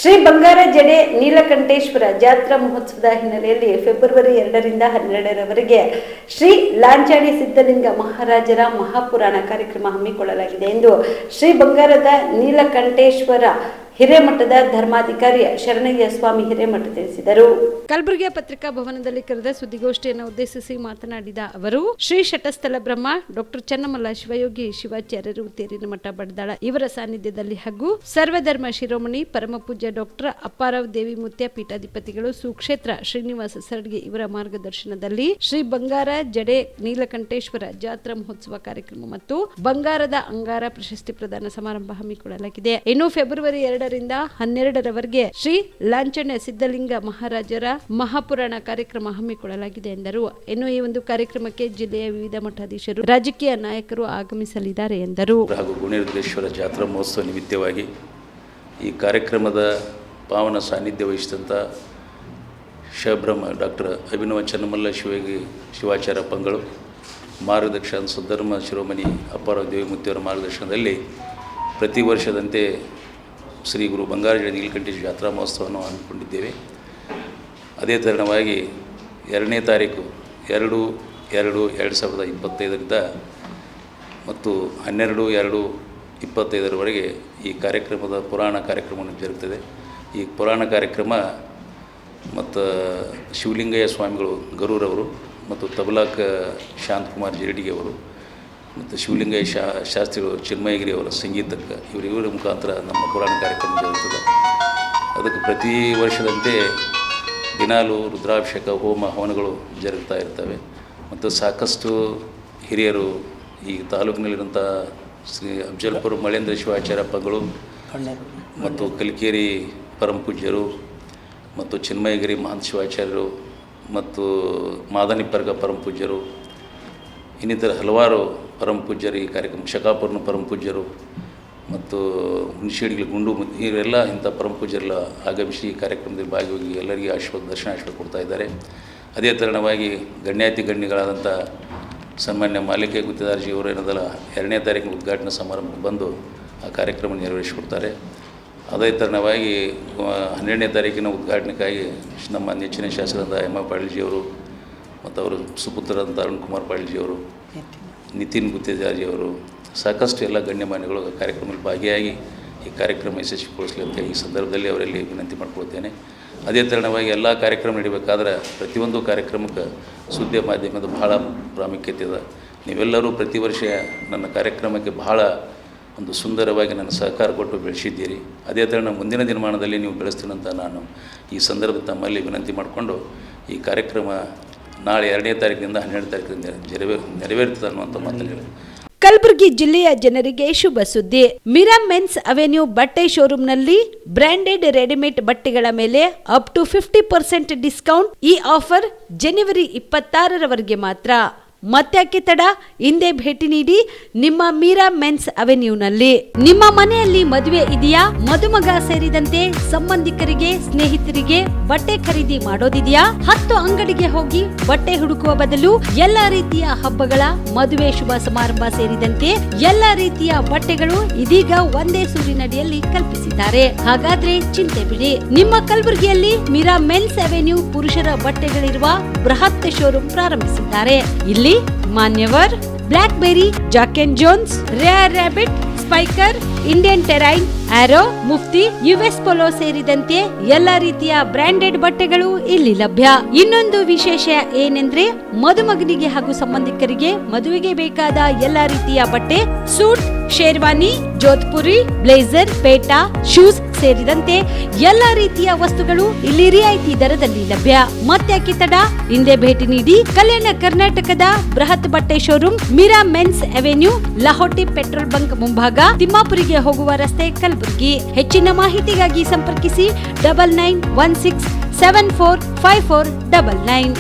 ಶ್ರೀ ಬಂಗಾರ ಜಡೆ ನೀಲಕಂಠೇಶ್ವರ ಜಾತ್ರಾ ಮಹೋತ್ಸವದ ಹಿನ್ನೆಲೆಯಲ್ಲಿ ಫೆಬ್ರವರಿ 2ರಿಂದ 12ರವರೆಗೆ ಶ್ರೀ ಲಾಂಚಾಣಿ ಸಿದ್ಧಲಿಂಗ ಮಹಾರಾಜರ ಮಹಾಪುರಾಣ ಕಾರ್ಯಕ್ರಮ ಹಮ್ಮಿಕೊಳ್ಳಲಾಗಿದೆ ಎಂದು ಶ್ರೀ ಬಂಗಾರದ ನೀಲಕಂಠೇಶ್ವರ ಹಿರೇಮಠದ ಧರ್ಮಾಧಿಕಾರಿ ಶರಣಯ್ಯ ಸ್ವಾಮಿ ಹಿರೇಮಠ ತಿಳಿಸಿದರು. ಕಲಬುರಗಿಯ ಪತ್ರಿಕಾ ಭವನದಲ್ಲಿ ಕರೆದ ಸುದ್ದಿಗೋಷ್ಠಿಯನ್ನು ಉದ್ದೇಶಿಸಿ ಮಾತನಾಡಿದ ಅವರು, ಶ್ರೀ ಶಟಸ್ಥಲ ಬ್ರಹ್ಮ ಡಾಕ್ಟರ್ ಚನ್ನಮಲ್ಲ ಶಿವಯೋಗಿ ಶಿವಾಚಾರ್ಯರು ತೇರಿನ ಮಠ ಬಡದಾಳ ಇವರ ಸಾನ್ನಿಧ್ಯದಲ್ಲಿ ಹಾಗೂ ಸರ್ವಧರ್ಮ ಶಿರೋಮಣಿ ಪರಮ ಪೂಜ್ಯ ಡಾಕ್ಟರ್ ಅಪ್ಪಾರಾವ್ ದೇವಿ ಮುತ್ಯ ಪೀಠಾಧಿಪತಿಗಳು ಸುಕ್ಷೇತ್ರ ಶ್ರೀನಿವಾಸ ಸರಡ್ಗಿ ಇವರ ಮಾರ್ಗದರ್ಶನದಲ್ಲಿ ಶ್ರೀ ಬಂಗಾರ ಜಡೆ ನೀಲಕಂಠೇಶ್ವರ ಜಾತ್ರಾ ಮಹೋತ್ಸವ ಕಾರ್ಯಕ್ರಮ ಮತ್ತು ಬಂಗಾರದ ಅಂಗಾರ ಪ್ರಶಸ್ತಿ ಪ್ರದಾನ ಸಮಾರಂಭ ಹಮ್ಮಿಕೊಳ್ಳಲಾಗಿದೆ. ಇನ್ನು ಫೆಬ್ರವರಿ 2ರಿಂದ 12ರವರೆಗೆ ಶ್ರೀ ಲಾಂಛನ ಸಿದ್ಧಲಿಂಗ ಮಹಾರಾಜರ ಮಹಾಪುರಾಣ ಕಾರ್ಯಕ್ರಮ ಹಮ್ಮಿಕೊಳ್ಳಲಾಗಿದೆ ಎಂದರು. ಇನ್ನು ಈ ಒಂದು ಕಾರ್ಯಕ್ರಮಕ್ಕೆ ಜಿಲ್ಲೆಯ ವಿವಿಧ ಮಠಾಧೀಶರು, ರಾಜಕೀಯ ನಾಯಕರು ಆಗಮಿಸಲಿದ್ದಾರೆ ಎಂದರು. ಹಾಗೂ ಗುಣೇಶ್ವರ ಜಾತ್ರಾ ಮಹೋತ್ಸವ ನಿಮಿತ್ತವಾಗಿ ಈ ಕಾರ್ಯಕ್ರಮದ ಪಾವನ ಸಾನ್ನಿಧ್ಯ ವಹಿಸಿದಂಥ ಶಬ್ರಹ್ಮ ಡಾಕ್ಟರ್ ಅಭಿನವ ಚನ್ನಮಲ್ಲ ಶಿವಯೋಗಿ ಶಿವಾಚಾರ್ಯ ಪಂಗಳು ಮಾರ್ಗದರ್ಶನ ಸುಧರ್ಮ ಶಿರೋಮಣಿ ಅಪ್ಪಾರಾವ್ ದೇವಿ ಮುತ್ತಿಯವರ ಮಾರ್ಗದರ್ಶನದಲ್ಲಿ ಪ್ರತಿ ವರ್ಷದಂತೆ ಶ್ರೀ ಗುರು ಬಂಗಾರ ಜಡೆ ನೀಲಕಂಠೇಶ್ವರ ಜಾತ್ರಾ ಮಹೋತ್ಸವವನ್ನು ಹಮ್ಮಿಕೊಂಡಿದ್ದೇವೆ. ಅದೇ ತರಹವಾಗಿ 2ನೇ ತಾರೀಕು 2/2/2025ರಿಂದ ಮತ್ತು 12/2/25ರವರೆಗೆ ಈ ಕಾರ್ಯಕ್ರಮದ ಪುರಾಣ ಕಾರ್ಯಕ್ರಮವನ್ನು ಜರುಗುತ್ತದೆ. ಈ ಪುರಾಣ ಕಾರ್ಯಕ್ರಮ ಮತ್ತು ಶಿವಲಿಂಗಯ್ಯ ಸ್ವಾಮಿಗಳು ಗರೂರವರು ಮತ್ತು ತಬಲಾಕ್ ಶಾಂತಕುಮಾರ್ ಜರಡಿಗೆ ಅವರು ಮತ್ತು ಶಿವಲಿಂಗಯ್ಯ ಶಾಸ್ತ್ರಿಗಳು ಚಿನ್ಮಯಗಿರಿ ಅವರ ಸಂಗೀತಕ್ಕೆ ಇವರ ಮುಖಾಂತರ ನಮ್ಮ ಪುರಾಣ ಕಾರ್ಯಕ್ರಮ ಜರುಗುತ್ತದೆ. ಅದಕ್ಕೆ ಪ್ರತಿ ವರ್ಷದಂತೆ ದಿನಾಲು ರುದ್ರಾಭಿಷೇಕ ಹೋಮ ಹವನಗಳು ಜರುಗ್ತಾ ಇರ್ತವೆ ಮತ್ತು ಸಾಕಷ್ಟು ಹಿರಿಯರು ಈ ತಾಲೂಕಿನಲ್ಲಿರುವಂಥ ಶ್ರೀ ಅಫಜಲ್ಪುರ ಮಳೇಂದ್ರ ಶಿವಾಚಾರ್ಯ ಪಂಗಳು ಮತ್ತು ಕಲಿಕೇರಿ ಪರಮ ಪೂಜ್ಯರು ಮತ್ತು ಚಿನ್ಮಯಗಿರಿ ಮಹಂತ ಶಿವಾಚಾರ್ಯರು ಮತ್ತು ಮಾದನಿಪ್ಪರ್ಗ ಪರಮ ಪೂಜ್ಯರು ಇನ್ನಿತರ ಹಲವಾರು ಪರಮ ಪೂಜ್ಯರು ಈ ಕಾರ್ಯಕ್ರಮ ಶಕಾಪುರನ ಪರಮ ಪೂಜ್ಯರು ಮತ್ತು ಹುಣಶೇಡಿಗಳ ಗುಂಡು ಇವರೆಲ್ಲ ಇಂಥ ಪರಮ ಪೂಜ್ಯರೆಲ್ಲ ಆಗಮಿಸಿ ಈ ಕಾರ್ಯಕ್ರಮದಲ್ಲಿ ಭಾಗವಾಗಿ ಎಲ್ಲರಿಗೆ ದರ್ಶನ ಕೊಡ್ತಾ ಇದ್ದಾರೆ. ಅದೇ ತರಹವಾಗಿ ಗಣ್ಯಾತಿ ಗಣ್ಯಗಳಾದಂಥ ಸನ್ಮಾನ್ಯ ಮಾಲಿಕೆ ಗುತ್ತಿದಾರ್ಜಿ ಅವರು ಏನದಲ್ಲ 2ನೇ ತಾರೀಕಿನ ಉದ್ಘಾಟನಾ ಸಮಾರಂಭಕ್ಕೆ ಬಂದು ಆ ಕಾರ್ಯಕ್ರಮ ನೆರವೇರಿಸಿಕೊಡ್ತಾರೆ. ಅದೇ ತರಹವಾಗಿ 12ನೇ ತಾರೀಕಿನ ಉದ್ಘಾಟನೆಗಾಗಿ ನಮ್ಮ ನೆಚ್ಚಿನ ಶಾಸಕರಾದ ಎಂ ಪಾಟೀಲ್ಜಿಯವರು ಮತ್ತು ಅವರು ಸುಪುತ್ರರಾದಂಥ ಅರುಣ್ ಕುಮಾರ್ ಪಾಟೀಲ್ಜಿಯವರು, ನಿತಿನ್ ಗುತ್ತಿದಾರ್ಜಿಯವರು ಸಾಕಷ್ಟು ಎಲ್ಲ ಗಣ್ಯಮಾನ್ಯಗಳು ಕಾರ್ಯಕ್ರಮದಲ್ಲಿ ಭಾಗಿಯಾಗಿ ಈ ಕಾರ್ಯಕ್ರಮ ಯಶಸ್ವಿಗೊಳಿಸಲಿ ಅಂತ ಈ ಸಂದರ್ಭದಲ್ಲಿ ಅವರಲ್ಲಿ ವಿನಂತಿ ಮಾಡ್ಕೊಳ್ತೇನೆ. ಅದೇ ತರಹವಾಗಿ ಎಲ್ಲ ಕಾರ್ಯಕ್ರಮ ನಡೀಬೇಕಾದ್ರೆ ಪ್ರತಿಯೊಂದು ಕಾರ್ಯಕ್ರಮಕ್ಕೆ ಸುದ್ದಿ ಮಾಧ್ಯಮದ ಬಹಳ ಪ್ರಾಮುಖ್ಯತೆ ಇದೆ. ನೀವೆಲ್ಲರೂ ಪ್ರತಿ ವರ್ಷ ನನ್ನ ಕಾರ್ಯಕ್ರಮಕ್ಕೆ ಬಹಳ ಒಂದು ಸುಂದರವಾಗಿ ನನ್ನ ಸಹಕಾರ ಕೊಟ್ಟು ಬೆಳೆಸಿದ್ದೀರಿ. ಅದೇ ಥರ ಮುಂದಿನ ದಿನಮಾನದಲ್ಲಿ ನೀವು ಬೆಳೆಸ್ತೀನಂತ ನಾನು ಈ ಸಂದರ್ಭದ ತಮ್ಮಲ್ಲಿ ವಿನಂತಿ ಮಾಡಿಕೊಂಡು ಈ ಕಾರ್ಯಕ್ರಮ ನಾಳೆ 2ನೇ ತಾರೀಕಿನಿಂದ 12ನೇ ತಾರೀಕಿನಿಂದ ನೆರವೇರ್ತದೆ ಅನ್ನುವಂಥ ಮಾತನ್ನು ಹೇಳಿ ಕಲಬುರಗಿ ಜಿಲ್ಲೆಯ ಜನರಿಗೆ ಶುಭ ಸುದ್ದಿ. ಮಿರಾ ಮೆನ್ಸ್ ಅವೆನ್ಯೂ ಬಟ್ಟೆ ಶೋರೂಮ್ನಲ್ಲಿ ಬ್ರಾಂಡೆಡ್ ರೆಡಿಮೇಡ್ ಬಟ್ಟೆಗಳ ಮೇಲೆ ಅಪ್ ಟು 50% ಡಿಸ್ಕೌಂಟ್. ಈ ಆಫರ್ ಜನವರಿ 26ರವರೆಗೆ ಮಾತ್ರ. ಮತ್ತ್ಯಾಕೆ ತಡ, ಹಿಂದೆ ಭೇಟಿ ನೀಡಿ ನಿಮ್ಮ ಮೀರಾ ಮೆನ್ಸ್ ಅವೆನ್ಯೂನಲ್ಲಿ. ನಿಮ್ಮ ಮನೆಯಲ್ಲಿ ಮದುವೆ ಇದೆಯಾ, ಮದುಮಗ ಸೇರಿದಂತೆ ಸಂಬಂಧಿಕರಿಗೆ ಸ್ನೇಹಿತರಿಗೆ ಬಟ್ಟೆ ಖರೀದಿ ಮಾಡೋದಿದೆಯಾ? 10 ಅಂಗಡಿಗೆ ಹೋಗಿ ಬಟ್ಟೆ ಹುಡುಕುವ ಬದಲು ಎಲ್ಲಾ ರೀತಿಯ ಹಬ್ಬಗಳ, ಮದುವೆ, ಶುಭ ಸಮಾರಂಭ ಸೇರಿದಂತೆ ಎಲ್ಲಾ ರೀತಿಯ ಬಟ್ಟೆಗಳು ಇದೀಗ ಒಂದೇ ಸೂರಿನಡಿಯಲ್ಲಿ ಕಲ್ಪಿಸಿದ್ದಾರೆ. ಹಾಗಾದ್ರೆ ಚಿಂತೆ ಬಿಡಿ, ನಿಮ್ಮ ಕಲಬುರಗಿಯಲ್ಲಿ ಮೀರಾ ಮೆನ್ಸ್ ಅವೆನ್ಯೂ ಪುರುಷರ ಬಟ್ಟೆಗಳಿರುವ ಬೃಹತ್ ಶೋರೂಮ್ ಪ್ರಾರಂಭಿಸಿದ್ದಾರೆ. ಇಲ್ಲಿ Manyavar, Blackberry, Jack and Jones, Rare Rabbit, Spykar, Indian Terrain, Arrow, Mufti, US Polo ಸೇರಿದಂತೆ ಎಲ್ಲಾ ರೀತಿಯ ಬ್ರಾಂಡೆಡ್ ಬಟ್ಟೆಗಳು ಇಲ್ಲಿ ಲಭ್ಯ. ಇನ್ನೊಂದು ವಿಶೇಷ ಏನೆಂದ್ರೆ ಮದುಮಗನಿಗೆ ಹಾಗೂ ಸಂಬಂಧಿಕರಿಗೆ ಮದುವೆಗೆ ಬೇಕಾದ ಎಲ್ಲಾ ರೀತಿಯ ಬಟ್ಟೆ, ಸೂಟ್, ಶೇರ್ವಾನಿ, ಜೋಧ್ಪುರಿ, ಬ್ಲೇಸರ್, ಪೇಟಾ, ಶೂಸ್ ಸೇರಿದಂತೆ ಎಲ್ಲಾ ರೀತಿಯ ವಸ್ತುಗಳು ಇಲ್ಲಿ ರಿಯಾಯಿತಿ ದರದಲ್ಲಿ ಲಭ್ಯ. ಮತ್ತ್ಯಾಕೆ ತಡ, ಹಿಂದೆ ಭೇಟಿ ನೀಡಿ. ಕಲ್ಯಾಣ ಕರ್ನಾಟಕದ ಬೃಹತ್ ಬಟ್ಟೆ showroom Meera men's avenue, Lahoti petrol bunk ಮುಂಭಾಗ, ತಿಮ್ಮಾಪುರಿಗೆ ಹೋಗುವ ರಸ್ತೆ, ಕಲಬುರಗಿ. ಹೆಚ್ಚಿನ ಮಾಹಿತಿಗಾಗಿ ಸಂಪರ್ಕಿಸಿ 9916745499.